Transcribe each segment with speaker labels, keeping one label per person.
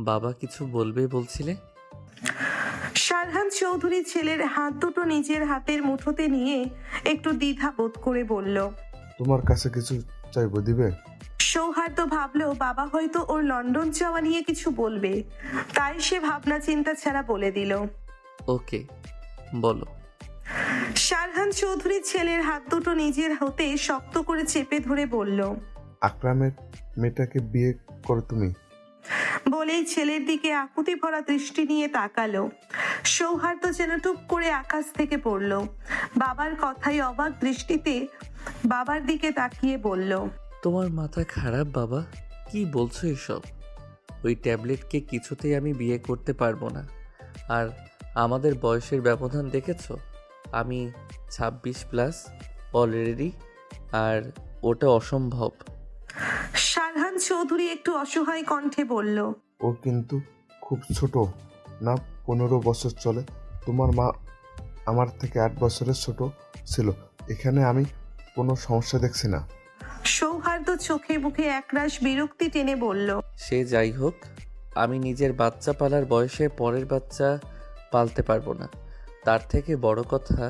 Speaker 1: বাবা কিছু বলবে বলছিলে?
Speaker 2: শারহান চৌধুরী ছেলের হাত দুটো নিজের হাতের মুঠোতে নিয়ে একটু দ্বিধা বোধ করে বলল,
Speaker 3: তোমার কাছে কিছু চাইবো, দিবে?
Speaker 2: সৌহার্দ্য ভাবলো বাবা হয়তো ওর লন্ডন যাওয়া নিয়ে কিছু বলবে, তাই সে ভাবনা চিন্তা ছাড়া বলে দিল,
Speaker 1: ওকে, বলো।
Speaker 2: শারহান চৌধুরী ছেলের হাত দুটো নিজের হাতে শক্ত করে চেপে ধরে বলল,
Speaker 3: আকরামের মেয়েটাকে বিয়ে করো তুমি?
Speaker 2: বলেই ছেলের দিকে আকুতি ভরা দৃষ্টি নিয়ে তাকালো। সৌহার্দ্য যেন টুপ করে আকাশ থেকে পড়ল। বাবার কথাই অবাক দৃষ্টিতে বাবার দিকে তাকিয়ে বলল,
Speaker 1: তোমার মাথা খারাপ বাবা? কি বলছো এসব? ওই ট্যাবলেটকে কিছুতেই আমি বিয়ে করতে পারবো না। আর আমাদের বয়সের ব্যবধান দেখেছো? আমি 26+ অলরেডি, আর ওটা অসম্ভব।
Speaker 2: শারহান চৌধুরী একটু অসহায় কণ্ঠে বলল,
Speaker 3: ও কিন্তু খুব ছোট না, 15 বছর চলে। তোমার মা আমার থেকে 8 বছরের ছোট ছিল। এখানে আমি কোনো সমস্যা দেখছি না।
Speaker 2: সৌহার্দ্য চোখে মুখে একরাশ বিরক্তি টেনে বলল,
Speaker 1: সে যাই হোক, আমি নিজের বাচ্চা পালার বয়সে পরের বাচ্চা পালতে পারবো না। তার থেকে বড় কথা,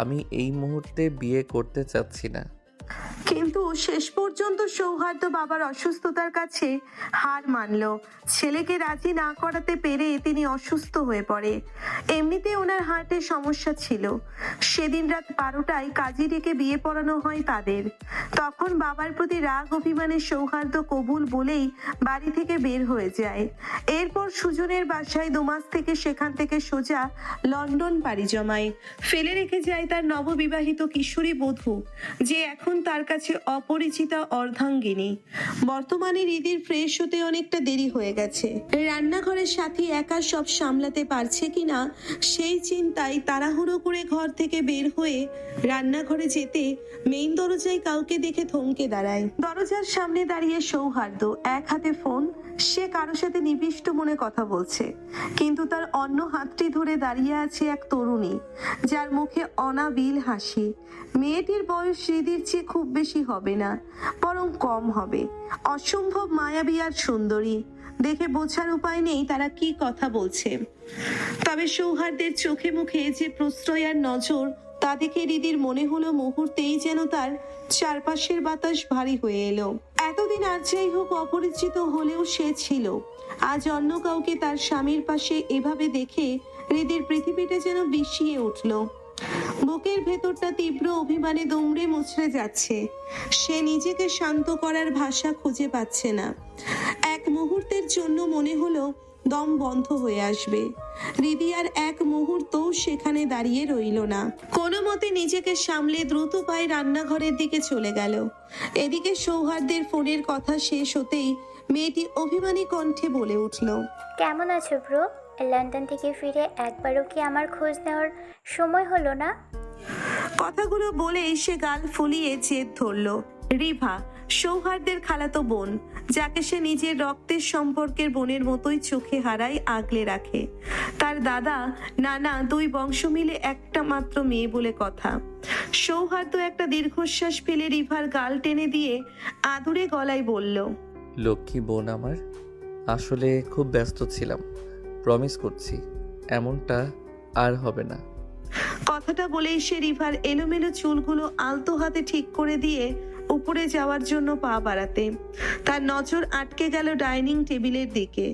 Speaker 1: আমি এই মুহূর্তে বিয়ে করতে চাচ্ছি না।
Speaker 2: কিন্তু শেষ পর্যন্ত সৌহার্দ্য বাবার অসুস্থতার কাছে হার মানল। ছেলেকে রাজি না করাতে পেরে তিনি অসুস্থ হয়ে পড়ে। এমনিতে ওনার হার্টের সমস্যা ছিল। সেদিন রাত 12টায় কাজী ডেকে বিয়ে পড়ানো হয় তাদের। তখন বাবার প্রতি রাগ অভিমানে সৌহার্দ্য কবুল বলেই বাড়ি থেকে বের হয়ে যায়। এরপর সুজনের বাসায় 2 মাস থেকে সেখান থেকে সোজা লন্ডন পাড়ি জমায়। ফেলে রেখে যায় তার নববিবাহিত কিশোরী বধূ, যে এখন তার কাছে অপরিচিতা অর্ধাঙ্গিনী। বর্তমানে রিদির ফ্রেশ হতে অনেকটা দেরি হয়ে গেছে। রান্নাঘরের সাথী একা সব সামলাতে পারছে কিনা সেই চিন্তায় তাড়াহুড়ো করে ঘর থেকে বের হয়ে রান্নাঘরে যেতে মেইন দরজায় কাউকে দেখে থমকে দাঁড়ায়। দরজার সামনে দাঁড়িয়ে সৌহার্দ্য, এক হাতে ফোন। সে কারোর সাথে নিবিষ্ট মনে কথা বলছে, কিন্তু তার অন্য হাতটি ধরে দাঁড়িয়ে আছে এক তরুণী, যার মুখে অনাবিল হাসি। মেয়েটির বয়স হৃদির চেয়ে খুব বেশি হবে না, বরং কম হবে। অসম্ভব মায়াবী আর সুন্দরী। দেখে বোঝার উপায় নেই তারা কি কথা বলছে। তবে সৌহার্দ্যের চোখে মুখে যে প্রশ্রয় আর নজর, তা দেখে হৃদির মনে হলো মুহূর্তেই যেন তার চারপাশের বাতাস ভারী হয়ে এলো। এতদিন আর যাই হোক অপরিচিত হলেও সে ছিল। আজ অন্য কাউকে তার স্বামীর পাশে এভাবে দেখে হৃদির পৃথিবীটা যেন বিষিয়ে উঠল। বুকের ভেতরটা তীব্র অভিমানে দুমড়ে মুচড়ে যাচ্ছে। সে নিজেকে শান্ত করার ভাষা খুঁজে পাচ্ছে না। এক মুহূর্তের জন্য মনে হলো দম বন্ধ হয়ে আসবে। হৃদি আর এক মুহূর্তও সেখানে দাঁড়িয়ে রইল না। কোনো মতে নিজেকে সামলে দ্রুত পায়ে রান্নাঘরের দিকে চলে গেল। এদিকে সৌহার্দ্যের ফোনের কথা শেষ হতেই মেয়েটি অভিমানী কণ্ঠে বলে উঠল,
Speaker 4: কেমন আছো ব্রো? লন্ডন থেকে ফিরে একবারও কি আমার খোঁজ নেওয়ার সময় হলো না?
Speaker 2: কথাগুলো বলে সে গাল ফুলিয়ে জেদ ধরল। রিভা, সৌহার্দ্যের খালাতো বোন, যাকে সে নিজের রক্তের সম্পর্কের বোনের মতোই চোখে হারায়, আগলে রাখে। তার দাদা নানা 2 বংশ মিলে একটা মাত্র মেয়ে বলে কথা। সৌহার্দ্য একটা দীর্ঘশ্বাস ফেলে রিভার গাল টেনে দিয়ে আদুরে গলায় বলল,
Speaker 1: লক্ষ্মী বোন আমার, আসলে খুব ব্যস্ত ছিলাম। প্রমিস করছি এমনটা আর হবে না।
Speaker 2: কথাটা বলেই সে রিভার এলোমেলো চুলগুলো আলতো হাতে ঠিক করে দিয়ে উপরে যাওয়ার জন্য পা বাড়াতে তার নজর আটকে গেল ডাইনিং টেবিলের দিকে।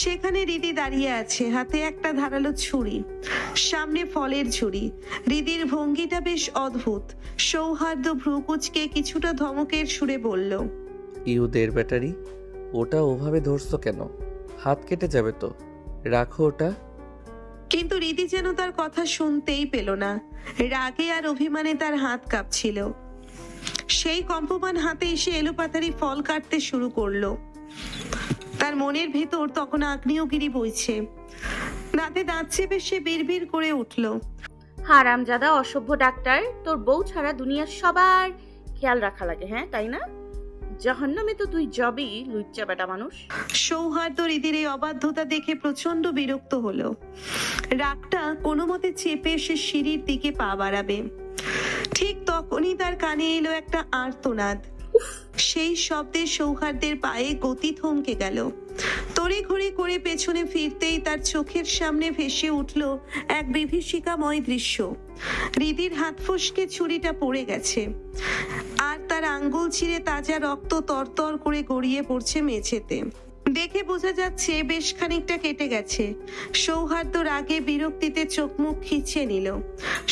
Speaker 2: সেখানে রিদি দাঁড়িয়ে আছে, হাতে একটা ধারালো ছুরি, সামনে ফলের ঝুড়ি। রিদির ভঙ্গিটা বেশ অদ্ভুত। সৌহার্দ্য ভ্রুকুচকে কিছুটা ধমকের সুরে বলল,
Speaker 1: ইউদের ব্যাটারি, ওটা ওভাবে ধরছো কেন? হাত কেটে যাবে তো, রাখো ওটা।
Speaker 2: কিন্তু রিদি যেন তার কথা শুনতেই পেল না। রাগে আর অভিমানে তার হাত কাঁপছিল। সেই কম্পমান হাতে এসে এলোপাতারি ফল কাটতে শুরু করলো। তার মনের ভেতর তখন আগ্নেয়গিরি বইছে। দাঁতে দাঁত চেপে সে বিড়বিড় করে উঠল,
Speaker 5: হারামজাদা অসভ্য ডাক্তার, তোর বউ ছাড়া দুনিয়ার সবার খেয়াল রাখা লাগে, হ্যাঁ তাই না? জাহান্নামে তো তুই যাবি, লুচ্চা বেটা মানুষ।
Speaker 2: সৌহার্দ্য রিদির এই অবাধ্যতা দেখে প্রচন্ড বিরক্ত হলো। রাগটা কোনো মতে চেপে সে সিঁড়ির দিকে পা বাড়াবে। ঠিক তখনই তার কানে এলো একটা আর্তনাদ। সেই শব্দে সৌহার্দ্যের পায়ে গতি থমকে গেল। তড়িঘড়ি করে পেছনে ফিরতেই তার চোখের সামনে ভেসে উঠল এক বিভীষিকাময় দৃশ্য। হৃদির হাত ফসকে ছুরিটা পড়ে গেছে, আর তার আঙ্গুল ছিঁড়ে তাজা রক্ত তরতর করে গড়িয়ে পড়ছে মেঝেতে। দেখে বোঝা যাচ্ছে বেশ খানিকটা কেটে গেছে। সৌহার্দ্য রাগে বিরক্তিতে চোখ মুখ খিঁচিয়ে নিল।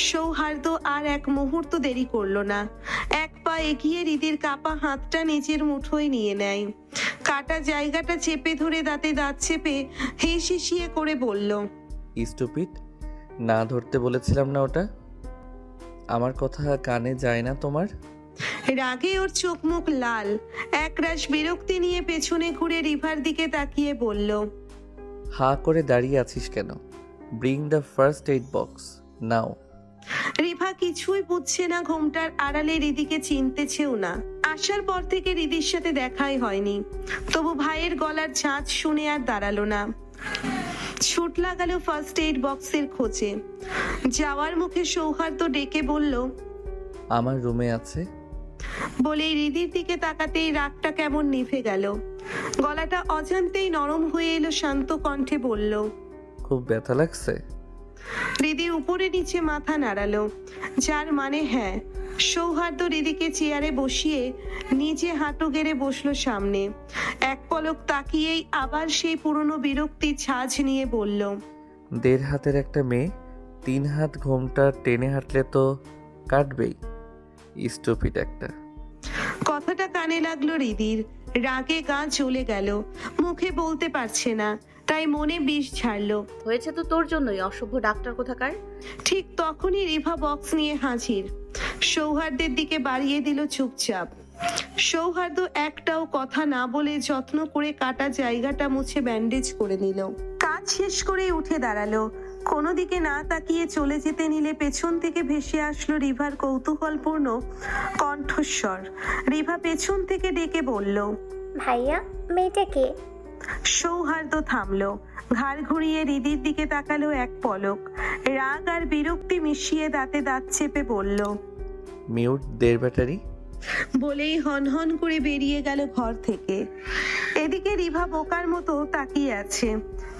Speaker 2: সৌহার্দ্য আর এক মুহূর্ত দেরি করলো না, এক পা এগিয়ে হৃদির কাপা হাতটা নিজের মুঠোয় নিয়ে নেয়। কাটা জায়গাটা চেপে ধরে দাঁতে দাঁত চেপে হিসিয়ে করে বলল,
Speaker 1: স্টুপিড, না ধরতে বলেছিলাম না ওটা? আমার কথা কানে যায় না তোমার?
Speaker 2: রাগে ওর চোখ মুখ লাল। একরাশ বিরক্তি নিয়ে পেছনে ঘুরে রিভার দিকে তাকিয়ে বলল,
Speaker 1: হা করে দাঁড়িয়ে আছিস কেন? Bring the first aid box now.
Speaker 2: Riva কিছুই বুঝছে না, ঘোমটার আড়ালে রিদিকে চিনতেছেও না। আসার পর থেকে রিদির সাথে দেখাই হয়নি, তবু ভাইয়ের গলার ঝাঁজ শুনে আর দাঁড়ালো না। ছুট লাগালো ফার্স্ট এইড বক্সের খোঁজে। যাওয়ার মুখে সৌহার্দ্য ডেকে বলল,
Speaker 1: আমার রুমে আছে।
Speaker 2: বলেই হৃদির দিকে তাকাতেই রাগটা কেমন নিভে গেল। গলাটা অজান্তেই নরম হয়ে এলো, শান্ত কণ্ঠে বলল,
Speaker 1: খুব ব্যথা লাগছে?
Speaker 2: হৃদি উপরে নিচে মাথা নাড়ালো, যার মানে হ্যাঁ। সৌহার্দ্য হৃদিকে চেয়ারে বসিয়ে নিজে হাঁটু গেড়ে বসলো সামনে। এক পলক তাকিয়েই আবার সেই পুরনো বিরক্তির ঝাঁজ নিয়ে বলল,
Speaker 1: 1.5 হাতের একটা মেয়ে 3 হাত ঘোমটা টেনে হাঁটলে তো কাটবেই। স্টুপিড একটা।
Speaker 2: কথাটা কানে লাগলো হৃদির। রাগে গা জ্বলে গেল, মুখে বলতে পারছে না, তাই মনে বিষ ঝাড়লো।
Speaker 5: হয়েছে তো তোর জন্যই, অসভ্য ডাক্তার কোথাকার।
Speaker 2: ঠিক তখনই রিভা বক্স নিয়ে হাজির। সৌহার্দ্যের দিকে বাড়িয়ে দিল চুপচাপ। সৌহার্দ্য একটাও কথা না বলে যত্ন করে কাটা জায়গাটা মুছে ব্যান্ডেজ করে নিল। কাজ শেষ করে উঠে দাঁড়ালো। কোনো দিকে না তাকিয়ে চলে যেতে নিলে পেছন থেকে ভেসে আসলো রিভার কৌতূহলপূর্ণ কণ্ঠস্বর। রিভা পেছন থেকে ডেকে বলল,
Speaker 4: ভাইয়া, মেয়েটা কে?
Speaker 2: সৌহার্দ্য থামলো, ঘাড় ঘুরিয়ে হৃদির দিকে তাকালো এক পলক। রাগ আর বিরক্তি মিশিয়ে দাঁতে দাঁত চেপে বলল,
Speaker 1: মিউট 1.5 ব্যাটারি।
Speaker 2: বলেই হনহন করে বেরিয়ে গেল ঘর থেকে। এদিকে রিভা বোকার মতো তাকিয়ে আছে,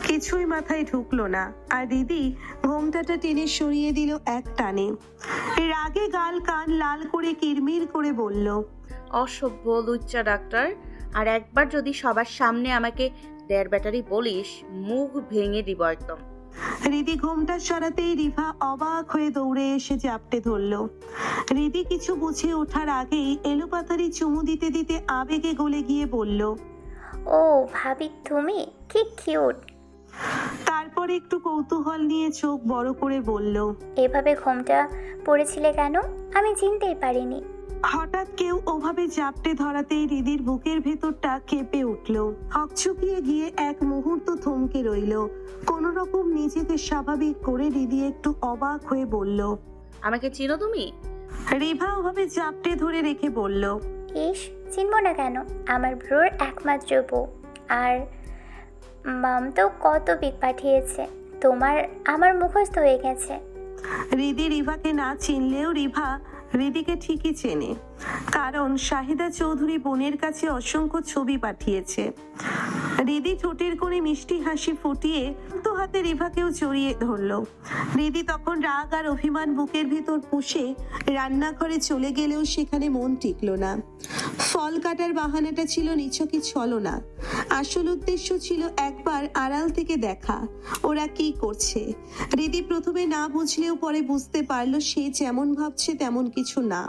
Speaker 2: কিছুই মাথায় ঢুকলো না। আর দিদি ঘোমটাটা টেনে সরিয়ে দিল এক টানে। রাগে গাল কান লাল করে কিরমির করে বলল,
Speaker 5: অসভ্য লুচ্চা ডাক্তার, আর একবার যদি সবার সামনে আমাকে 1.5 ব্যাটারি বলিস, মুখ ভেঙে দিব একদম।
Speaker 2: রিদি ঘোমটা সরাতেই রিভা অবাক হয়ে দৌড়ে এসে জাপটে ধরলো। রিদি কিছু বুঝে ওঠার আগেই এলোপাথারি চুমু দিতে দিতে আবেগে গলে গিয়ে বলল,
Speaker 4: ও ভাবি, তুমি কি কিউট।
Speaker 2: তারপর একটু কৌতূহল নিয়ে চোখ বড় করে বলল,
Speaker 4: এভাবে ঘোমটা পড়েছিলে কেন? আমি চিনতেই পারিনি।
Speaker 2: হঠাৎ কেউ ওভাবে জাপটে ধরাতেই হৃদির বুকের ভেতরটা কেঁপে উঠল। হকচকিয়ে গিয়ে এক মুহূর্ত থমকে রইল। কোন রকম নিজেকে স্বাভাবিক করে হৃদি একটু অবাক হয়ে বলল,
Speaker 5: আমাকে চিনো তুমি?
Speaker 2: রিভা ওভাবে জাপটে ধরে রেখে বলল,
Speaker 4: ইস, চিনব না কেন? আমার ব্রোর একমাত্র বউ। আর মাম তো কত পিক পাঠিয়েছে, তোমার আমার মুখস্থ হয়ে গেছে।
Speaker 2: হৃদি রিভাকে না চিনলেও রিভা হৃদিকে ঠিকই চেনে, কারণ শাহিদা চৌধুরী বোনের কাছে অসংখ্য ছবি পাঠিয়েছে। হৃদি ঠোঁটের কোণে মিষ্টি হাসি ফুটিয়ে তো হাতে রিভাকেও জড়িয়ে ধরলো। হৃদি তখন রাগ আর অভিমান বুকের ভেতর পুষে রান্নাঘরে চলে গেলেও সেখানে মন টিকলো না। ফল কাটার বাহানাটা ছিল নিছকই ছলনা। আসল উদ্দেশ্য ছিল একবার আড়াল থেকে দেখা ওরা কি করছে। হৃদি প্রথমে না বুঝলেও পরে বুঝতে পারলো সে যেমন ভাবছে তেমন কিছু না।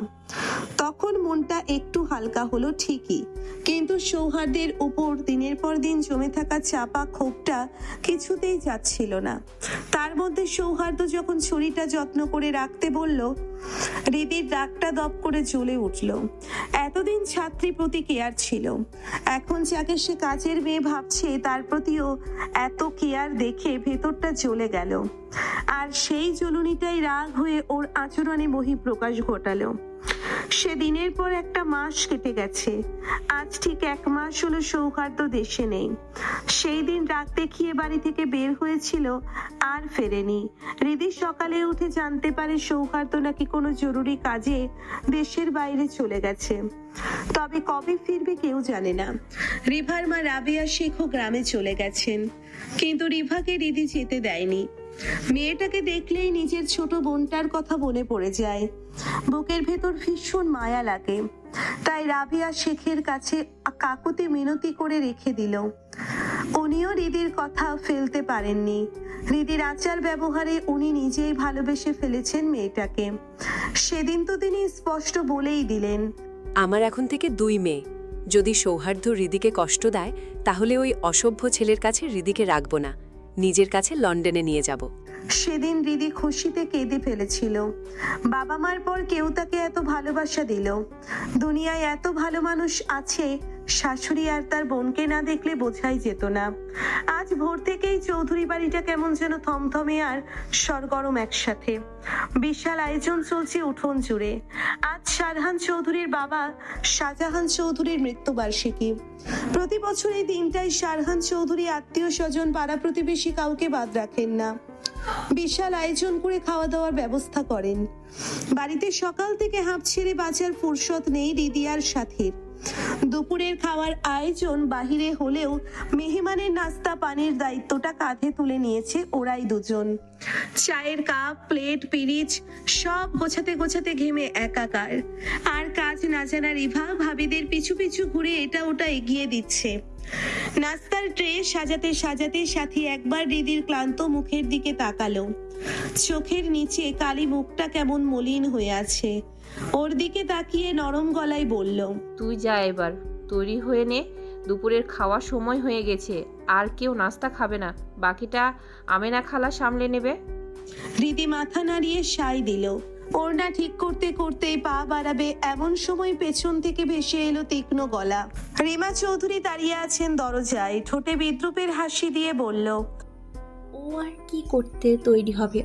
Speaker 2: তখন মনটা একটু হালকা হলো ঠিকই, কিন্তু সৌহার্দ্যের উপর দিনের পর দিন জমে থাকা চাপা ক্ষোভটা কিছুতেই যাচ্ছিল না। তার মধ্যে সৌহার্দ্য যখন ছুরিটা যত্ন করে রাখতে বলল, হৃদির রাগটা দপ করে জ্বলে উঠল। এতদিন ছাত্রী প্রতি কেয়ার ছিল, এখন যাকে সে কাজের মেয়ে ভাবছে তার প্রতিও এত কেয়ার দেখে ভেতরটা জ্বলে গেল। আর সেই জ্বলুনিটাই রাগ হয়ে ওর আচরণে বহিঃপ্রকাশ ঘটালো। সেদিনের পর একটা মাস কেটে গেছে। আজ ঠিক 1 মাস হলো সৌহার্দ্য দেশে নেই। সেই দিন রাত দেখিয়ে বাড়ি থেকে বের হয়েছিল, আর ফেরেনি। হৃদি সকালে উঠে জানতে পারে সৌহার্দ্য নাকি কোনো জরুরি কাজে দেশের বাইরে চলে গেছে। তবে কবে ফিরবে কেউ জানে না। রিভার মা রাবেয়া শেখও গ্রামে চলে গেছেন, কিন্তু রিভাকে হৃদি যেতে দেয়নি। মেয়েটাকে দেখলেই নিজের ছোট বোনটার কথা মনে পড়ে যায়, বুকের ভেতর ভীষণ মায়া লাগে। তাই রাবেয়া শেখের কাছে কাকুতি মিনতি করে রেখে দিল। উনিও হৃদির কথা ফেলতে পারেননি। হৃদির আচার ব্যবহারে উনি নিজেই ভালোবেসে ফেলেছেন মেয়েটাকে। সেদিন তো তিনি স্পষ্ট বলেই দিলেন,
Speaker 6: আমার এখন থেকে 2 মেয়ে। যদি সৌহার্দ্য হৃদিকে কষ্ট দেয় তাহলে ওই অসভ্য ছেলের কাছে হৃদিকে রাখব না, নিজের কাছে লন্ডনে নিয়ে যাব।
Speaker 2: সেদিন হৃদি খুশিতে কেঁদে ফেলেছিল। বাবা মার পর কেউ তাকে এত ভালোবাসা দিল। দুনিয়ায় এত ভালো মানুষ আছে, শাশুড়ি আর তার বোনকে না দেখলে বোঝাই যেত না। আজ ভোর থেকেই চৌধুরী বাড়িটা কেমন যেন থমথমে আর সরগরম একসাথে। বিশাল আয়োজন চলছে উঠোন জুড়ে। আজ শাহজাহান চৌধুরীর বাবা শাহজাহান চৌধুরীর মৃত্যুবার্ষিকী। প্রতি বছর এই দিনটাই শাহজাহান চৌধুরী আত্মীয় স্বজন পাড়া প্রতিবেশী কাউকে বাদ রাখেন না। বিশাল আয়োজন করে খাওয়া দাওয়ার ব্যবস্থা করেন। বাড়িতে সকাল থেকে হাঁপ ছেড়ে বাঁচার ফুরসত নেই হৃদি আর সাথীর। দুপুরের খাওয়ার আয়োজন বাহিরে হলেও মেহমানের নাস্তা পানির দায়িত্বটা কাঁধে তুলে নিয়েছে ওরাই দুজন। চায়ের কাপ, প্লেট, পিরিচ সব গোছাতে গোছাতে ঘেমে একাকার। আর কাজ না জানা রিভা ভাবিদের পিছু পিছু ঘুরে এটা ওটা এগিয়ে দিচ্ছে। নাস্তার ট্রে সাজাতে সাজাতে সাথী একবার হৃদির ক্লান্ত মুখের দিকে তাকালো। চোখের নিচে কালি মুখটা কেমন মলিন হয়ে আছে। ওর দিকে তাকিয়ে নরম গলায় বলল,
Speaker 7: তুই যা, এবার তৈরি হয়ে নে, দুপুরের খাওয়া সময় হয়ে গেছে। আর কেউ নাস্তা খাবে না, বাকিটা আমেনা খালা সামলে নেবে।
Speaker 2: হৃদি মাথা নাড়িয়ে সাই দিল। ওড়না ঠিক করতে করতে পা বাড়াবে এমন সময় পেছন থেকে ভেসে এলো তীক্ষ্ণ গলা। রিমা চৌধুরী দাঁড়িয়ে আছেন দরজায়, ঠোঁটে বিদ্রুপের হাসি দিয়ে বলল,
Speaker 8: ও আর কি করতে তৈরি হবে,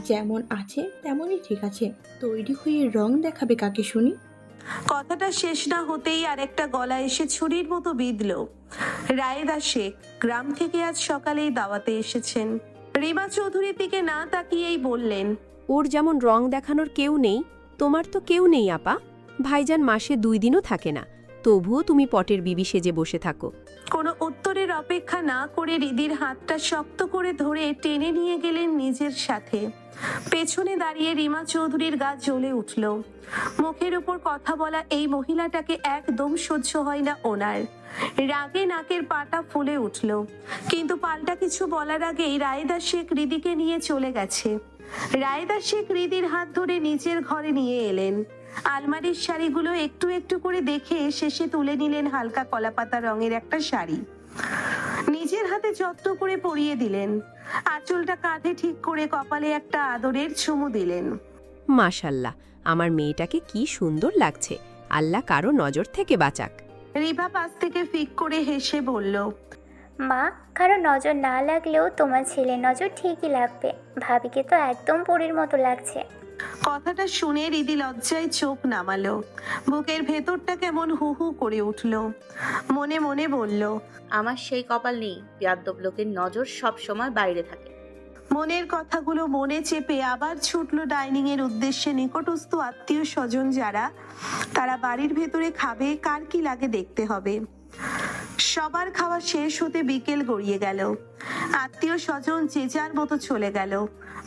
Speaker 8: যেমন আছে তেমনই ঠিক আছে। তৈরি হয়ে রং দেখাবে কাকে শুনি?
Speaker 2: কথাটা শেষ না হতেই আরেকটা গলা এসে ছুরির মতো বিঁধল। রায়েদা শেখ গ্রাম থেকে আজ সকালেই দাওয়াতে এসেছেন। রিমা চৌধুরীর দিকে না তাকিয়েই বললেন,
Speaker 6: ওর যেমন রং দেখানোর কেউ নেই, তোমার তো কেউ নেই আপা। ভাইজান মাসে 2 দিনও থাকে না, তবুও তুমি পটের বিবি সেজে বসে থাকো।
Speaker 2: কোনো উত্তরের অপেক্ষা না করে হৃদির হাতটা শক্ত করে ধরে টেনে নিয়ে গেলেন নিজের সাথে। পেছনে দাঁড়িয়ে রিমা চৌধুরীর গা জ্বলে উঠল। মুখের উপর কথা বলা এই মহিলাটাকে একদম সহ্য হয় না ওনার। রাগে নাকের পাটা ফুলে উঠল, কিন্তু পাল্টা কিছু বলার আগেই রায়েদা শেখ হৃদিকে নিয়ে চলে গেছে। রায়েদা শেখ হৃদির হাত ধরে নিজের ঘরে নিয়ে এলেন। আলমারির শাড়িগুলো একটু একটু করে দেখে শেষে তুলে নিলেন হালকা কলাপাতা রঙের একটা শাড়ি। নিজের হাতে যত্ন করে পরিয়ে দিলেন। আঁচলটা কাঁধে ঠিক করে কপালে একটা আদরের চুমু দিলেন।
Speaker 6: মাশাল্লাহ, আমার মেয়েটাকে কি সুন্দর লাগছে, আল্লাহ কারো নজর থেকে বাঁচাক।
Speaker 2: রিভা পাশ থেকে ফিক করে হেসে বলল,
Speaker 4: মা, কারো নজর না লাগলেও তোমার ছেলের নজর ঠিকই লাগবে। ভাবিকে তো একদম পরীর মতো লাগছে।
Speaker 2: কথাটা শুনে হৃদি লজ্জায় চোখ নামালো। বুকের ভেতরটা কেমন হু হু করে উঠল। মনে মনে বলল,
Speaker 5: আমার সেই কপাল নেই, বেয়াদ্দব লোকের নজর সব সময় বাইরে থাকে।
Speaker 2: মনের কথাগুলো মনে চেপে আবার ছুটলো ডাইনিং এর উদ্দেশ্যে। নিকটস্থ আত্মীয় স্বজন যারা, তারা বাড়ির ভেতরে খাবে, কার কি লাগে দেখতে হবে। সবার খাওয়া শেষ হতে বিকেল গড়িয়ে গেল। আত্মীয় স্বজন যে যার মতো চলে গেল।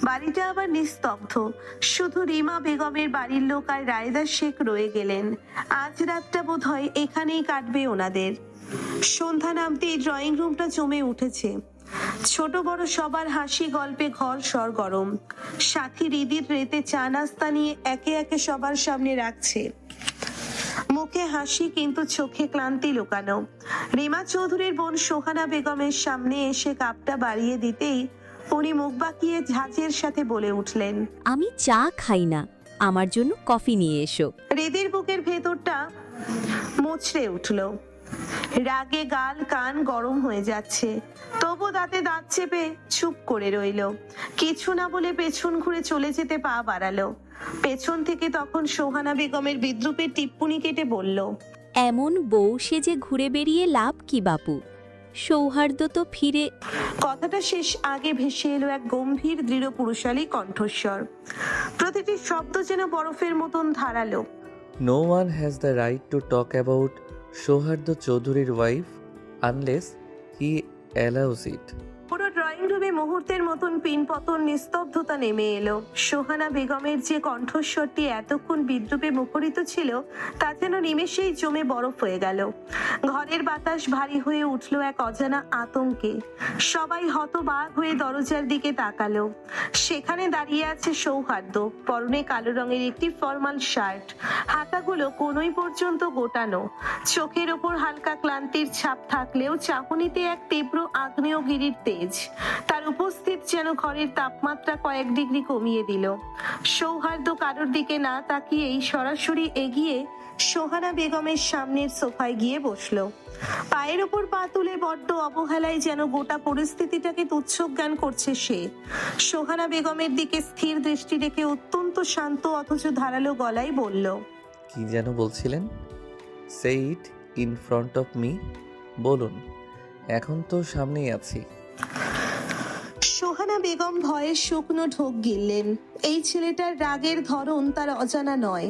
Speaker 2: বাড়িটা আবার নিস্তব্ধ। শুধু রিমা বেগমের বাড়ির লোক আর রায়েদা শেখ রয়ে গেলেন। আজ রাতটা বোধ হয় এখানেই কাটবে ওনাদের। সন্ধ্যা নামতেই ড্রয়িং রুমটা জমে উঠেছে। ছোট বড় সবার হাসি গল্পে ঘর সরগরম। সাথী হৃদির রেতে চা নাস্তা নিয়ে একে একে সবার সামনে রাখছে। মুখে হাসি কিন্তু চোখে ক্লান্তি লুকানো। রিমা চৌধুরীর বোন সোহানা বেগমের সামনে এসে কাপটা বাড়িয়ে দিতেই উনি মুখ বাঁকিয়ে ঝাঁঝের সাথে বলে উঠলেন,
Speaker 9: আমি চা খাই না, আমার জন্য কফি নিয়ে এসো।
Speaker 2: হৃদির বুকের ভেতরটা মুচড়ে উঠল। রাগে গাল কান গরম হয়ে যাচ্ছে, তবু দাঁতে দাঁত চেপে চুপ করে রইল। কিছু না বলে পেছন ঘুরে চলে যেতে পা বাড়ালো। পেছন থেকে তখন সোহানা বেগমের বিদ্রুপের টিপ্পুনি কেটে বলল,
Speaker 9: এমন বউ সেজে ঘুরে বেরিয়ে লাভ কি বাপু? সৌহার্দ্য তো ফিরে।
Speaker 2: কথাটা শেষ আগে ভেসে এলো এক গম্ভীর দৃঢ় পুরুষালী কণ্ঠস্বর। প্রতিটি শব্দ যেন বরফের মতন ধারালো।
Speaker 1: No one has the right to talk about Sohardo Chaudhury's wife unless he allows it.
Speaker 2: পুরো ড্রয়িং রুমে মুহূর্তের মতন পিনপতন নিস্তব্ধতা নেমে এলো। সোহানা বেগমের যে কণ্ঠস্বরটি এতক্ষণ বিদ্রুপে মুখরিত ছিল তা যেন নিমেষেই জমে বরফ হয়ে গেল। ঘরের বাতাস ভারী হয়ে উঠল এক অজানা আতঙ্কে। সবাই হতবাক হয়ে দরজার দিকে তাকালো। সেখানে দাঁড়িয়ে আছে সৌহার্দ্য, পরনে কালো রঙের একটি ফর্মাল শার্ট, হাতাগুলো কোনোই পর্যন্ত গোটানো। চোখের ওপর হালকা ক্লান্তির ছাপ থাকলেও চাহনিতে এক তীব্র আগ্নেয়গিরির তেজ। তার উপস্থিত যেন ঘরের তাপমাত্রা কয়েক ডিগ্রি কমিয়ে দিল। সৌহার্দ্য কারোর দিকে না তাকিয়েই সরাসরি এগিয়ে সোহানা বেগমের সামনের সোফায় গিয়ে বসলো। পায়ের ওপর পা তুলে বড্ড অবহেলায় যেন গোটা পরিস্থিতিটাকে তুচ্ছজ্ঞান করছে সে। সোহানা বেগমের দিকে স্থির দৃষ্টি রেখে অত্যন্ত শান্ত অথচ ধারালো গলায় বলল,
Speaker 1: কি যেন বলছিলেন? Say it in front of me. বলুন, এখন তো সামনেই আছি।
Speaker 2: সোহানা বেগম ভয়ে শুকনো ঢোক গিললেন। এই ছেলেটার রাগের ধরন তার অজানা নয়।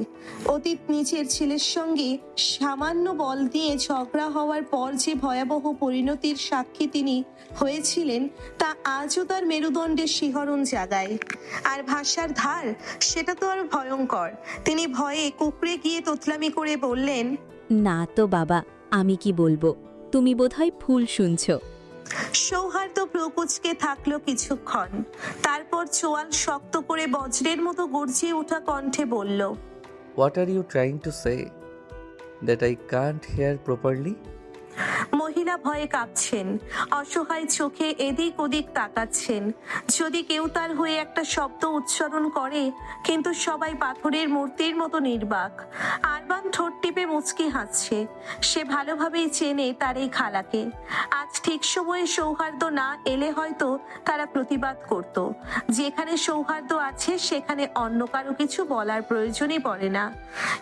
Speaker 2: অতীত নিজের ছেলের সঙ্গে সামান্য বল দিয়ে ঝগড়া হওয়ার পর যে ভয়াবহ পরিণতির সাক্ষী তিনি হয়েছিলেন তা আজও তার মেরুদণ্ডে শিহরণ জাগায়। আর ভাষার ধার, সেটা তো আর ভয়ঙ্কর। তিনি ভয়ে কুকড়ে গিয়ে তোতলামি করে বললেন,
Speaker 9: না তো বাবা, আমি কি বলবো? তুমি বোধহয় ভুল শুনছো।
Speaker 2: সৌহার্দ্য প্রকুচকে থাকলো কিছুক্ষণ, তারপর চোয়াল শক্ত করে বজ্রের মতো গর্জিয়ে ওঠা কণ্ঠে বলল,
Speaker 1: what are you trying to say that I can't hear properly?
Speaker 2: মহিলা ভয়ে কাঁপছেন, অসহায় চোখে এদিক ওদিক তাকাচ্ছেন। যদি কেউ তার হয়ে একটা শব্দ উচ্চারণ করে, কিন্তু সবাই পাথরের মূর্তির মতো নির্বাক। আরবান ঠোঁট টিপে মুচকি হাসছে। সে ভালোভাবেই চেনে তার এই খালাকে। আজ ঠিক সময়ে সৌহার্দ্য না এলে হয়তো তারা প্রতিবাদ করত। যেখানে সৌহার্দ্য আছে সেখানে অন্য কারো কিছু বলার প্রয়োজনই পড়ে না।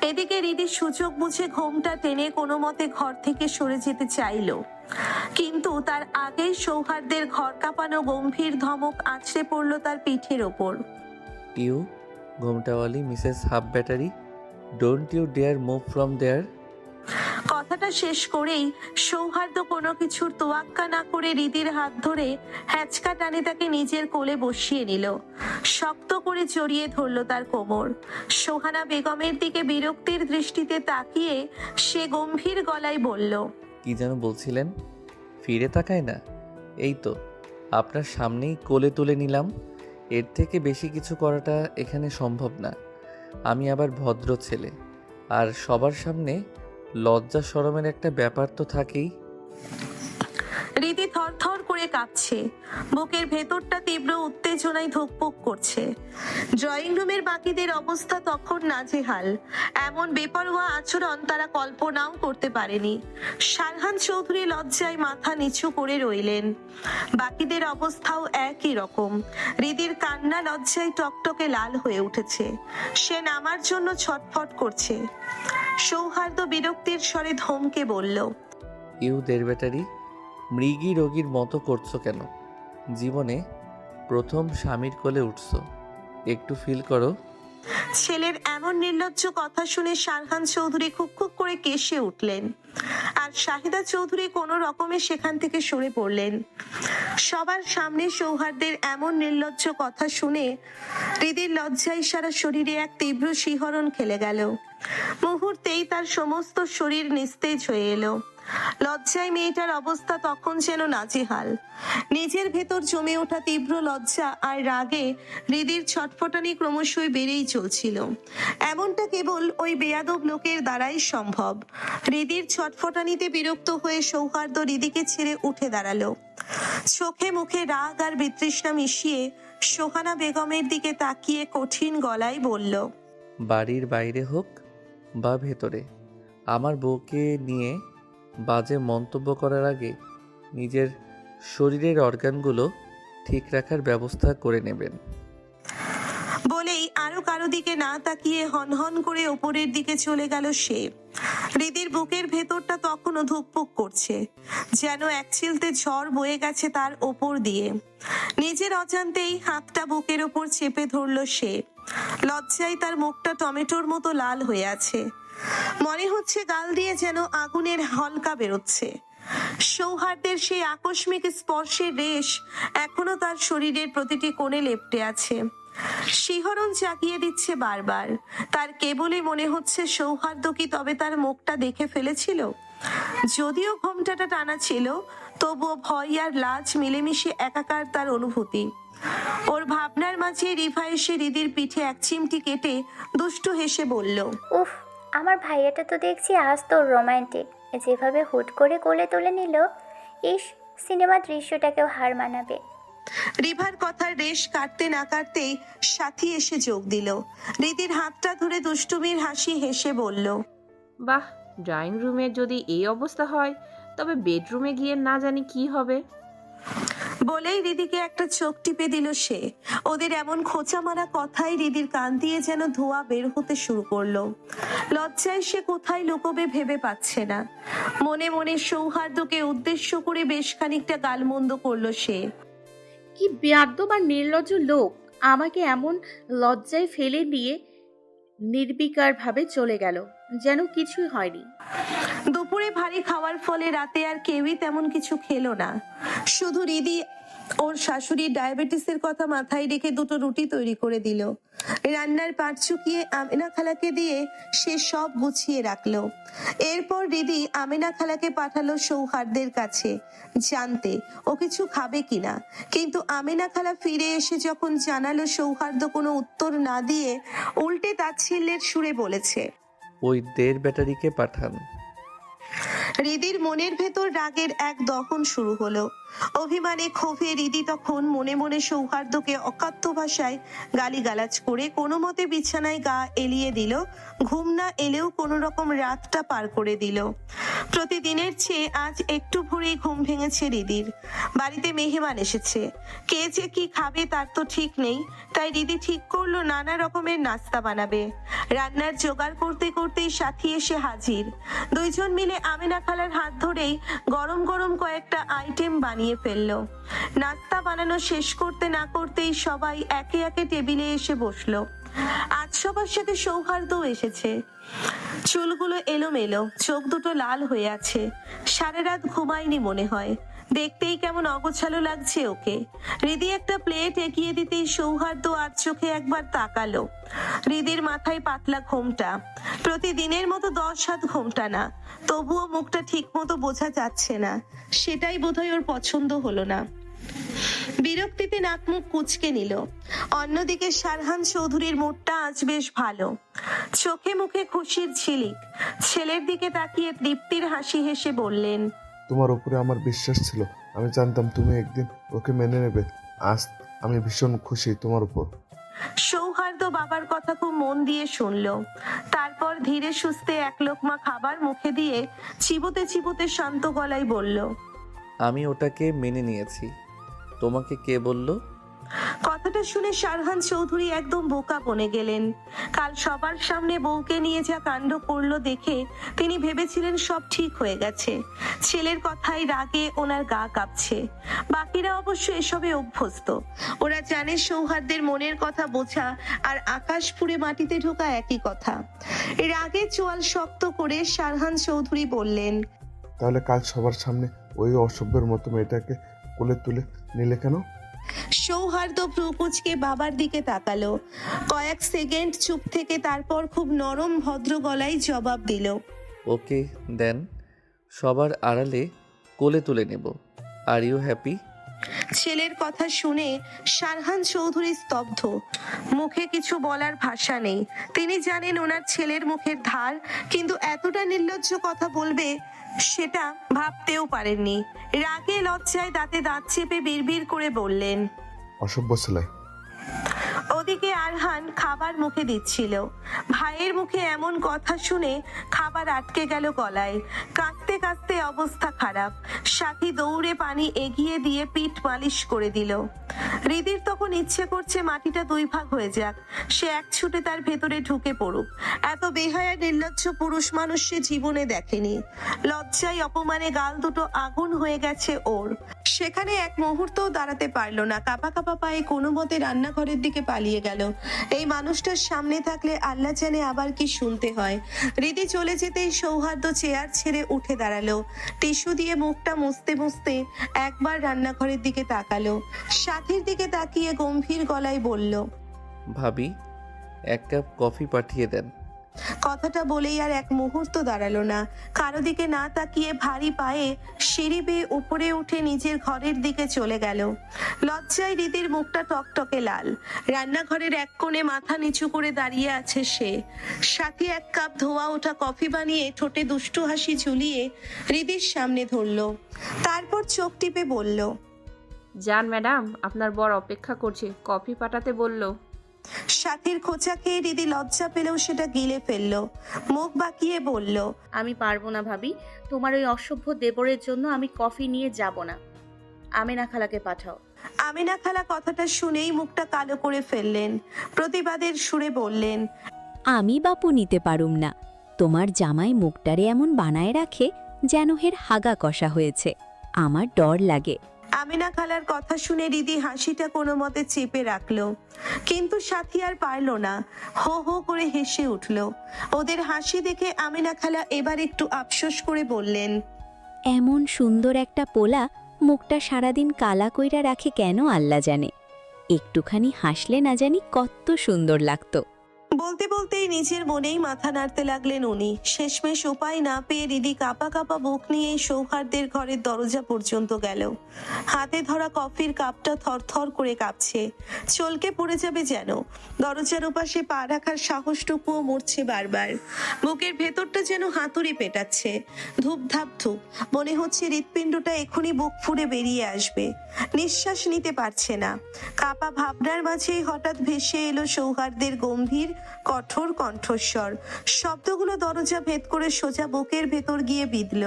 Speaker 2: এদিকে হৃদি সুযোগ বুঝে ঘোমটা টেনে কোনো মতে ঘর থেকে সরে যেতে চাইল, কিন্তু তার আগেই সৌহার্দ্যের ঘর কাঁপানো গম্ভীর ধমক আছড়ে পড়ল তার পিঠের ওপর।
Speaker 1: ইউ ঘোমটাওয়ালি Mrs half battery, don't you dare move from there.
Speaker 2: কথাটা শেষ করেই সৌহার্দ্য কোনো কিছুর তোয়াক্কা না করে হৃদির হাত ধরে হ্যাচকা টানে তাকে নিজের কোলে বসিয়ে নিল। শক্ত করে জড়িয়ে ধরল তার কোমর। সোহানা বেগমের দিকে বিরক্তির দৃষ্টিতে তাকিয়ে সে গম্ভীর গলায় বলল,
Speaker 1: কি যেন বলছিলেন? ফিরে তাকায় না? এই তো আপনার সামনেই কোলে তুলে নিলাম। এর থেকে বেশি কিছু করাটা এখানে সম্ভব না। আমি আবার ভদ্র ছেলে, আর সবার সামনে লজ্জা শরমের একটা ব্যাপার তো থাকেই।
Speaker 2: রীতি থরথর করে কাঁপছে, বুকের ভেতরটা তীব্র উত্তেজনায় ধুকপুক করছে। ড্রয়িং রুমের বাকিদের অবস্থা তখন নাজেহাল। এমন বেপরোয়া আচরণ তারা কল্পনাও করতে পারেনি। শারহান চৌধুরী লজ্জায় মাথা নিচু করে রইলেন। বাকিদের অবস্থাও একই রকম। হৃদির কান্না লজ্জায় টকটকে লাল হয়ে উঠেছে। সে নামার জন্য ছটফট করছে। সৌহার্দ্য বিরক্তির স্বরে ধমকে বলল,
Speaker 1: ইউ দের ব্যাটারি, মৃগী রোগীর মতো করছো কেন? জীবনে প্রথম স্বামীর কোলে উঠছো, একটু ফিল করো।
Speaker 2: ছেলের এমন নির্লজ্জ কথা শুনে শারহান চৌধুরী খুব খুব করে কেশে উঠলেন, আর শাহিদা চৌধুরী কোনো রকমে সেখান থেকে সরে পড়লেন। সবার সামনে সৌহার্দ্যের এমন নির্লজ্জ কথা শুনে হৃদির লজ্জায় সারা শরীরে এক তীব্র শিহরণ খেলে গেল। মুহূর্তেই তার সমস্ত শরীর নিস্তেজ হয়ে এলো। লজ্জায় মেয়েটার অবস্থা তখন যেন নাজেহাল। নিজের ভেতর জমে ওঠা তীব্র লজ্জা আর রাগে হৃদির ছটফটানি ক্রমশই বেড়েই চলছিল। এমনটা কেবল ওই বেয়াদব লোকের দ্বারাই সম্ভব। হৃদির ছটফটানিতে বিরক্ত হয়ে সৌহার্দ্য হৃদিকে ছেড়ে উঠে দাঁড়ালো। চোখে মুখে রাগ আর বিতৃষ্ণা মিশিয়ে সোহানা বেগমের দিকে তাকিয়ে কঠিন গলায় বলল,
Speaker 1: বাড়ির বাইরে হোক বা ভেতরে, আমার বউকে নিয়ে বাজে মন্তব্য করার আগে নিজের শরীরের অর্গানগুলো ঠিক রাখার ব্যবস্থা করে নেবেন।
Speaker 2: বলেই আরো কারো দিকে না তাকিয়ে হনহন করে ওপরের দিকে চলে গেল সে। হৃদির বুকের ভেতরটা তখনও ধুকপুক করছে, যেন এক চিলতে ঝড় বয়ে গেছে তার ওপর দিয়ে। নিজের অজান্তেই হাতটা বুকের ওপর চেপে ধরল সে। লজ্জায় তার মুখটা টমেটোর মতো লাল হয়ে আছে, মনে হচ্ছে গাল দিয়ে যেন আগুনের হলকা বেরোচ্ছে। সৌহার্দ্যের সেই আকস্মিক স্পর্শের রেশ এখনো তার শরীরের প্রতিটি কোণে লেপ্টে আছে, শিহরণ জাগিয়ে দিচ্ছে বারবার। তার কেবলই মনে হচ্ছে সৌহার্দ্য কি তবে তার মুখটা দেখে ফেলেছিল? যদিও ঘোমটাটা টানা ছিল, তবুও ভয় আর লাজ মিলেমিশে একাকার তার অনুভূতি। ওর ভাবনার মাঝে রিভা এসে হৃদির পিঠে এক চিমটি কেটে দুষ্টু হেসে বলল,
Speaker 4: উফ, আমার ভাইয়াটা তো দেখছি আজ তোর রোমান্টিক। যেভাবে হুট করে কোলে তুলে নিল, ইস, সিনেমার দৃশ্যটাকেও হার মানাবে।
Speaker 2: রিভার কথার রেশ কাটতে না কাটতেই সাথী এসে যোগ দিল। হৃদির হাতটা ধরে দুষ্টুমির হাসি হেসে বলল,
Speaker 7: বাহ, ড্রয়িং রুমের যদি এই অবস্থা হয় তবে বেডরুমে গিয়ে না জানি কি হবে।
Speaker 2: বলেই হৃদিকে একটা চোখ টিপে দিল সে। ওদের এমন খোঁচা মারা কথাই হৃদির কান দিয়ে যেন ধোঁয়া বের হতে শুরু করলো। লজ্জায় সে কোথায় লুকোবে ভেবে পাচ্ছে না। মনে মনে সৌহার্দ্যকে উদ্দেশ্য করে বেশ খানিকটা গালমন্দ করলো সে।
Speaker 5: কি বেয়াদব আর নির্লজ্জ লোক, আমাকে এমন লজ্জায় ফেলে দিয়ে নির্বিকার ভাবে চলে গেল, যেন কিছুই হয়নি।
Speaker 2: দুপুরে ভারী খাওয়ার ফলে রাতে আর কেউই তেমন কিছু খেলো না। শুধু হৃদি ওর শাশুড়ির ডায়াবেটিসের কথা মাথায় রেখে দুটো রুটি তৈরি করে দিল। রান্নার পাট চুকিয়ে আমেনা খালাকে দিয়ে সে সব গুছিয়ে রাখলো। এরপর হৃদি আমেনা খালাকে পাঠালো সৌহার্দ্যের কাছে জানতে ও কিছু খাবে কিনা। কিন্তু আমেনা খালা ফিরে এসে যখন জানালো সৌহার্দ্য কোনো উত্তর না দিয়ে উল্টে তাচ্ছিল্যের সুরে বলেছে,
Speaker 1: ওই 1.5 ব্যাটারিকে পাঠান।
Speaker 2: হৃদির মনের ভেতর রাগের এক দহন শুরু হলো। অভিমানে ক্ষোভে হৃদি তখন মনে মনে সৌহার্দ্যকে অকাথ্য ভাষায় গালিগালাজ করে কোনো মতে বিছানায় গা এলিয়ে দিল। ঘুম না এলেও কোনো রকম রাতটা পার করে দিল। প্রতিদিনের চেয়ে আজ একটু ভোরেই ঘুম ভেঙেছে হৃদির। বাড়িতে মেহমান এসেছে, কে যে কি খাবে তার তো ঠিক নেই। তাই হৃদি ঠিক করলো নানা রকমের নাস্তা বানাবে। রান্নার জোগাড় করতে করতেই সাথী এসে হাজির। দুইজন মিলে আমেনা খালার হাত ধরেই গরম গরম কয়েকটা আইটেম বানিয়ে ফেললো। নাস্তা বানানো শেষ করতে না করতেই সবাই একে একে টেবিলে এসে বসলো। আজ সবার সাথে সৌহার্দ্যও এসেছে। চুলগুলো এলোমেলো, চোখ দুটো লাল হয়ে আছে। সারা রাত ঘুমায়নি মনে হয়, দেখতেই কেমন অগোছালো লাগছে ওকে। হৃদি একটা প্লেট এগিয়ে দিতেই সৌহার্দ্য আর চোখে একবার তাকালো। হৃদির মাথায় পাতলা ঘোমটা, প্রতিদিনের মতো 10 হাত ঘোমটা না, তবুও মুখটা ঠিক মতো বোঝা যাচ্ছে না। সেটাই বোধহয় ওর পছন্দ হলো না। বিরক্তিতে নাক মুখ কুঁচকে নিল। অন্যদিকে শারহান চৌধুরীর মুডটা আজ বেশ ভালো, চোখে মুখে খুশির ঝিলিক। ছেলের দিকে তাকিয়ে তৃপ্তির হাসি হেসে বললেন,
Speaker 3: তোমার উপরে আমার বিশ্বাস ছিল, আমি জানতাম তুমি একদিন ওকে মেনে নেবে। আজ আমি ভীষণ খুশি তোমার উপর।
Speaker 2: সৌহার্দ্য বাবার কথা খুব মন দিয়ে শুনলো। তারপর ধীরে সুস্থে এক লোকমা খাবার মুখে দিয়ে চিবোতে চিবোতে শান্ত গলায় বলল,
Speaker 1: আমি ওটাকে মেনে নিয়েছি। তোমাকে কে বলল?
Speaker 2: কথাটা শুনে শারহান চৌধুরী একদম বোকা বনে গেলেন। কাল সবার সামনে বউকে নিয়ে যা কাণ্ড করলো দেখে তিনি ভেবেছিলেন সব ঠিক হয়ে গেছে। ছেলের কথাই রাগে ওনার গা কাঁপছে। বাকিরা অবশ্য এসবে অভ্যস্ত। ওরা জানে সৌহার্দ্যের মনের কথা বোঝা আর আকাশ পুড়ে মাটিতে ঢোকা একই কথা। রাগে চোয়াল শক্ত করে শারহান চৌধুরী বললেন,
Speaker 3: তাহলে কাল সবার সামনে ওই অসভ্যের মতো মেয়েটাকে কোলে তুলে নিলে কেন?
Speaker 2: সৌহার্দ্য ভ্রুকুচকে বাবার দিকে তাকালো। কয়েক সেকেন্ড চুপ থেকে তারপর খুব নরম ভদ্র গলায় জবাব দিল,
Speaker 1: ওকে দেন, সবার আড়ালে কোলে তুলে নেব। Are you happy?
Speaker 2: ছেলের কথা শুনে শারহান চৌধুরী স্তব্ধ। মুখে কিছু বলার ভাষা নেই। তিনি জানেন ওনার ছেলের মুখের ধার, কিন্তু এতটা নির্লজ্জ কথা বলবে সেটা ভাবতেও পারেননি। রাগে লজ্জায় দাঁতে দাঁত চেপে বিড়বিড় করে বললেন,
Speaker 3: অসভ্য ছেলে।
Speaker 2: ওদিকে আরহান খাবার মুখে দিচ্ছিল। ভাইয়ের মুখে এমন কথা শুনে খাবার আটকে গেল গলায়। কাঁদতে কাঁদতে অবস্থা খারাপ। সাথী দৌড়ে পানি এগিয়ে দিয়ে পিঠ মালিশ করে দিল। হৃদির তখন ইচ্ছে করছে মাটিটা 2 ভাগ হয়ে যাক, সে এক ছুটে তার ভেতরে ঢুকে পড়ুক। এত বেহায়া নির্লজ্জ পুরুষ মানুষ সে জীবনে দেখেনি। লজ্জায় অপমানে গাল দুটো আগুন হয়ে গেছে ওর। সেখানে এক মুহূর্তও দাঁড়াতে পারলো না। কাঁপা কাঁপা পায়ে কোনো মতে রান্নাঘরের দিকে পালিয়ে গেল। এই মানুষটার সামনে থাকলে আল্লাহ জানে আবার কি শুনতে হয়। হৃদি চলে যেতেই সৌহার্দ্য চেয়ার ছেড়ে উঠে দাঁড়ালো। টিস্যু দিয়ে মুখটা মুছতে মুছতে একবার রান্নাঘরের দিকে তাকালো। সাথীর দিকে তাকিয়ে গম্ভীর গলায় বলল,
Speaker 1: ভাবি 1 কাপ কফি পাঠিয়ে দেন।
Speaker 2: কথাটা বলেই আর এক মুহূর্ত দাঁড়ালো না। কারো দিকে না তাকিয়ে ভারী পায়ে সিঁড়ি বেয়ে উপরে উঠে নিজের ঘরের দিকে চলে গেল। লজ্জায় হৃদির মুখটা টকটকে লাল। রান্নাঘরের এক কোণে মাথা নিচু করে দাঁড়িয়ে আছে সে। সাথী 1 কাপ ধোয়া ওঠা কফি বানিয়ে ঠোঁটে দুষ্টু হাসি ঝুলিয়ে হৃদির সামনে ধরলো। তারপর চোখ টিপে বলল,
Speaker 7: যান ম্যাডাম, আপনার বর অপেক্ষা করছে, কফি পাঠাতে বলল।
Speaker 2: সাথীর খোঁচা খেয়ে হৃদি লজ্জা পেলেও সেটা গিলে ফেললো। মুখ বাঁকিয়ে বলল,
Speaker 5: আমি পারবো না ভাবি, তোমার ওই অসভ্য দেবরের জন্য আমি কফি নিয়ে যাব না। আমেনা খালাকে পাঠাও।
Speaker 2: আমিনা খালা কথাটা শুনেই মুখটা কালো করে ফেললেন। প্রতিবাদের সুরে বললেন,
Speaker 9: আমি বাপু নিতে পারুম না। তোমার জামাই মুখটারে এমন বানায় রাখে যেন হের হাগা কষা হয়েছে। আমার ডর লাগে।
Speaker 2: আমিনা খালার কথা শুনে হৃদি হাসিটা কোনো মতে চেপে রাখলো, কিন্তু সাথী আর পারল না। হো হো করে হেসে উঠল। ওদের হাসি দেখে আমিনা খালা এবার একটু আফসোস করে বললেন,
Speaker 9: এমন সুন্দর একটা পোলা মুখটা সারাদিন কালা কইরা রাখে কেন আল্লাহ জানে। একটুখানি হাসলে না জানি কত সুন্দর লাগতো।
Speaker 2: বলতে বলতেই নিজের মনেই মাথা নাড়তে লাগলেন উনি। শেষমেশ উপায় না পেয়ে হৃদি কাঁপা কাঁপা বুক নিয়ে সৌহার্দ্যের ঘরের দরজা পর্যন্ত গেল। হাতে ধরা কফির কাপটা থরথর করে কাঁপছে, চলকে পড়ে যাবে যেন। দরজার ওপাশে পা রাখার সাহসটুকুও মরছে বারবার। বুকের ভেতরটা যেন হাতুড়ি পেটাচ্ছে। ধূপ ধাপ ধূপ, মনে হচ্ছে হৃৎপিণ্ডটা এখনই বুক ফুঁড়ে বেরিয়ে আসবে। নিঃশ্বাস নিতে পারছে না। কাঁপা ভাবনার মাঝেই হঠাৎ ভেসে এলো সৌহার্দ্যের গম্ভীর কঠোর কণ্ঠস্বর। শব্দগুলো দরজা ভেদ করে সোজা বুকের ভেতর গিয়ে বিঁধল।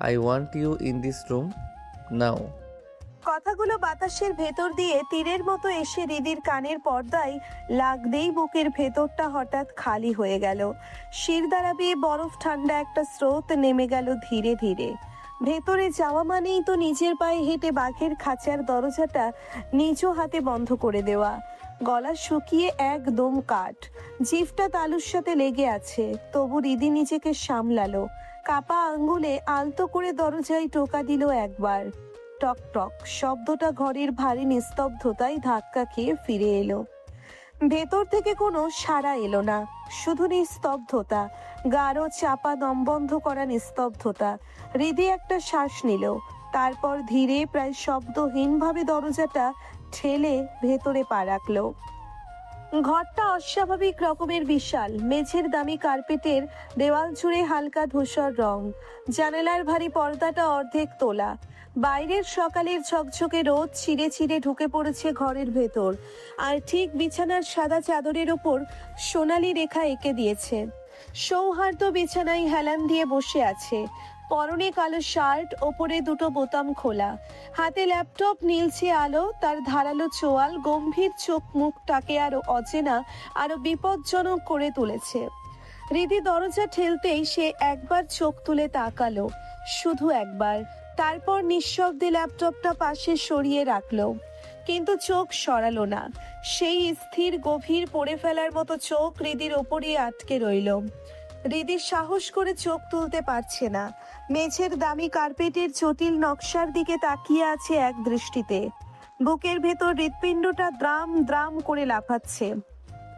Speaker 1: I want you in this room now.
Speaker 2: কথাগুলো বাতাসের ভেতর দিয়ে তীরের মতো এসে হৃদির কানের পর্দায় লাগতেই বুকের ভেতরটা হঠাৎ খালি হয়ে গেল। শির দ্বারা বেয়ে বরফ ঠান্ডা একটা স্রোত নেমে গেল ধীরে ধীরে। ভেতরে যাওয়া মানেই তো নিজের পায়ে হেঁটে বাঘের খাঁচার দরজাটা নিজ হাতে বন্ধ করে দেওয়া। গলা শুকিয়ে একদম কাঠ, জিভটা তালুর সাথে লেগে আছে। তবু হৃদি নিজেকে সামলালো। কাপা আঙ্গুলে আলতো করে দরজায় টোকা দিল একবার। টক টক শব্দটা ঘরের ভারী নিস্তব্ধতায় ধাক্কা খেয়ে ফিরে এলো। ভেতর থেকে কোনো সাড়া এলো না, শুধু নিস্তব্ধতা, গাঢ় চাপা দমবন্ধ করা নিস্তব্ধতা। হৃদি একটা শ্বাস নিল, তারপর ধীরে প্রায় শব্দহীনভাবে দরজাটা ঠেলে ভেতরে পা রাখলো। ঘরটা অস্বাভাবিক রকমের বিশাল। মেঝের দামি কার্পেটের দেওয়াল জুড়ে হালকা ধূসর রং। জানালার ভারী পর্দাটা অর্ধেক তোলা। বাইরের সকালের ঝকঝকে রোদ ছিঁড়ে ছিঁড়ে ঢুকে পড়েছে ঘরের ভেতর, আর ঠিক বিছানার সাদা চাদরের ওপর সোনালি রেখা এঁকে দিয়েছে। সৌহার্দ্য বিছানায় হেলান দিয়ে বসে আছে। পরনে কালো শার্ট, ওপরে 2টো বোতাম খোলা। হাতে ল্যাপটপ, নীলছে আলো। তার ধারালো চোয়াল গম্ভীর চোখ মুখটাকে আরো অচেনা, আরো বিপজ্জনক করে তুলেছে। হৃদি দরজা ঠেলতেই সে একবার চোখ তুলে তাকালো, শুধু একবার। তারপর নিঃশব্দে ল্যাপটপটা পাশে সরিয়ে রাখলো, কিন্তু চোখ সরালো না। সেই স্থির গভীর পড়ে ফেলার মতো চোখ হৃদির ওপরই আটকে রইল। হৃদি সাহস করে চোখ তুলতে পারছে না। মেঝের দামি কার্পেটের জটিল নকশার দিকে তাকিয়ে আছে এক দৃষ্টিতে। বুকের ভেতর হৃৎপিণ্ডটা দ্রাম দ্রাম করে লাফাচ্ছে।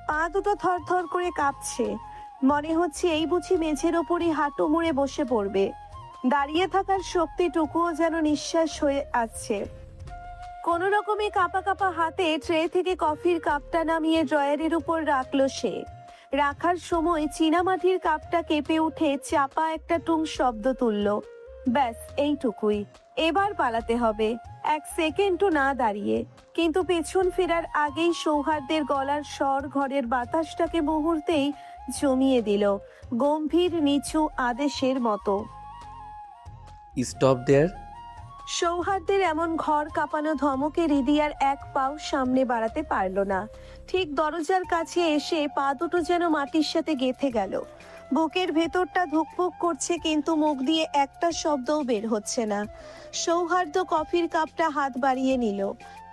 Speaker 2: পা দুটো থরথর করে কাঁপছে। মনে হচ্ছে এই বুঝি মেঝের ওপরই হাঁটু মুড়ে বসে পড়বে। দাঁড়িয়ে থাকার শক্তিটুকুও যেন নিঃশ্বাস হয়ে আসছে। কোনো রকমে কাঁপা কাঁপা হাতে ট্রে থেকে কফির কাপটা নামিয়ে ড্রয়ারের উপর রাখলো সে। রাখার সময় চীনামাটির কাপটা কেঁপে উঠে চাপা একটা টুং শব্দ তুলল। ব্যাস এইটুকুই, এবার পালাতে হবে। এক সেকেন্ডও না দাঁড়িয়ে, কিন্তু পেছন ফেরার আগেই সৌহার্দ্যের গলার স্বর ঘরের বাতাসটাকে মুহূর্তেই জমিয়ে দিল, গম্ভীর নিচু আদেশের মতো।
Speaker 1: স্টপ দেয়ার।
Speaker 2: সৌহার্দ্যের এমন ঘর কাঁপানো ধমকে হৃদি আর এক পাও সামনে বাড়াতে পারল না। ঠিক দরজার কাছে এসে পা দুটো যেন মাটির সাথে গেঁথে গেল। বুকের ভেতরটা ধুকপুক করছে, কিন্তু মুখ দিয়ে একটা শব্দও বের হচ্ছে না। সৌহার্দ্য কফির কাপটা হাত বাড়িয়ে নিল,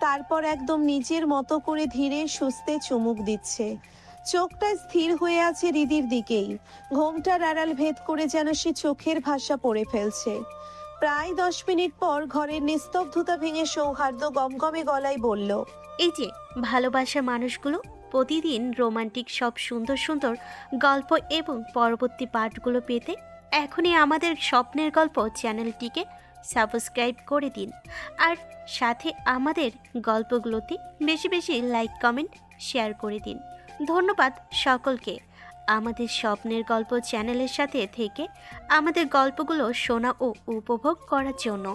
Speaker 2: তারপর একদম নিজের মতো করে ধীরে সুস্থে চুমুক দিচ্ছে। চোখটা স্থির হয়ে আছে হৃদির দিকেই, ঘোমটার আড়াল ভেদ করে যেন সে চোখের ভাষা পড়ে ফেলছে। প্রায় 10 মিনিট পর ঘরের নিস্তব্ধতা ভেঙে সৌহার্দ্য গমগমে গলায় বলল,
Speaker 10: এই যে ভালোবাসার মানুষগুলো, প্রতিদিন রোমান্টিক সব সুন্দর সুন্দর গল্প এবং পরবর্তী পার্টগুলো পেতে এখনই আমাদের স্বপ্নের গল্প চ্যানেলটিকে সাবস্ক্রাইব করে দিন। আর সাথে আমাদের গল্পগুলোতে বেশি বেশি লাইক কমেন্ট শেয়ার করে দিন। ধন্যবাদ সকলকে আমাদের স্বপ্নের গল্প চ্যানেলের সাথে থেকে আমাদের গল্পগুলো শোনা ও উপভোগ করার জন্য।